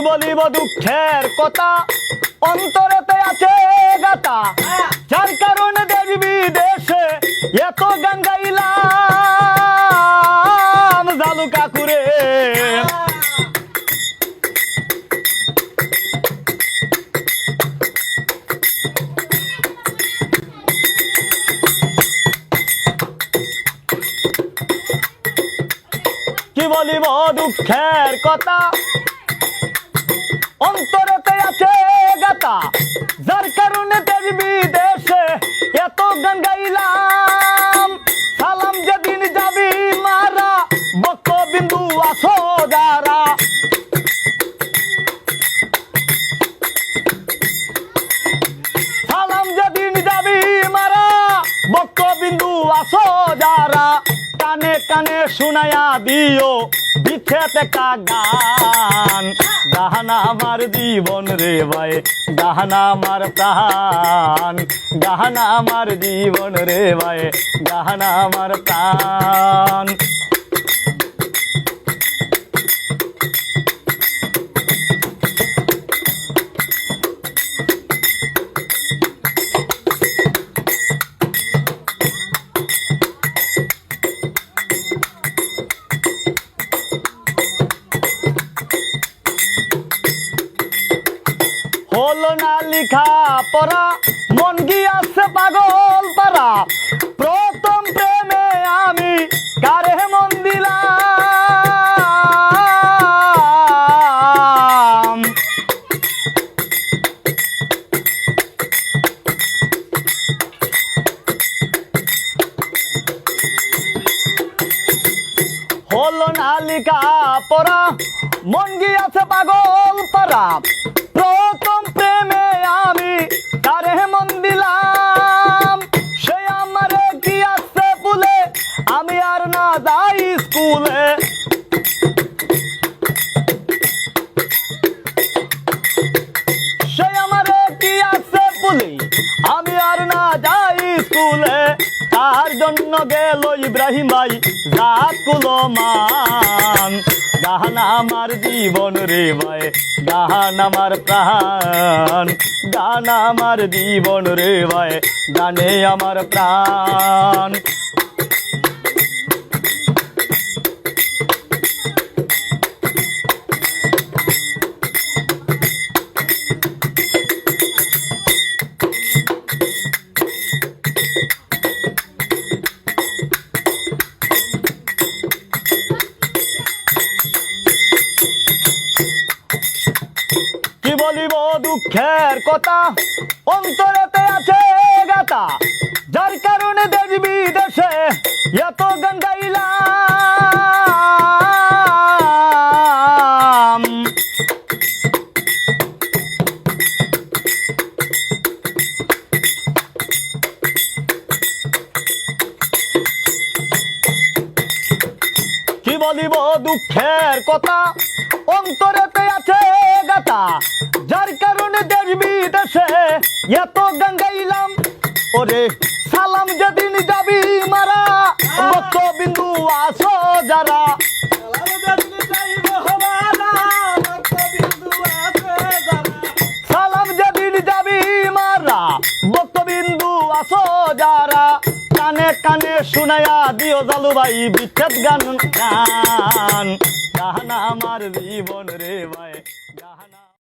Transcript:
বলিব দুঃখের কথা অন্তরেতে আছে গাতা যার কারণে দেশ বিদেশে এত গান গাইলাম জালু কাকুরে কি বলিব দুঃখের কথা অন্তরেতে আছে গাতা যার কারণে দেশ বিদেশে এত গান গাইলাম সালাম যেদিন যাবি মারা বক্ত বিন্দু আসো যারা সালাম যেদিন যাবি মারা বক্ত বিন্দু আসো যারা কানে কানে শুনায়া দিও বিথেতে কা গান গাহানা আমার জীবন রে ভাই গাহানা আমার প্রাণ গাহানা আমার জীবন রে ভাই গাহানা আমার প্রাণ হলো না লিখা পড়া মন গিয়াছে পাগল পারা প্রথম প্রেমে আমি কারে মন দিলাম হলো না লিখা পড়া মন গিয়াছে পাগল পারা প্রথম প্রেমে আমি কারে মন দিলাম সে আমারে কি আছে বলে আমি আর না যাই স্কুলে সে আমারে কি আছে বলে আমি আর না যাই স্কুলে তার জন্য গেল ইব্রাহিম ভাই জাত কুলমান গাহানা আমার জীবন রে ভাই গাহান আমার প্রাণ গান আমার জীবন রে ভাই গানে আমার প্রাণ কি বলিব দুঃখের কথা অন্তরেতে আছে গাতা যার কারণে দেশ বিদেশে এত গান গাইলাম কি বলিব দুঃখের কথা অন্তরেতে আছে গাতা যার কারণে দেশ বিদেশে এত গান গাইলাম ওরে সালাম যেদিন যাবি মারা কত বিন্দু আসো যারা সালাম যেদিন যাবি মারা বক্ত বিন্দু আসো যারা কানে কানে শুনায়া দিও জালু ভাই বিচ্ছেদ গান গান গাহানা আমার জীবন রে ভাই গাহানা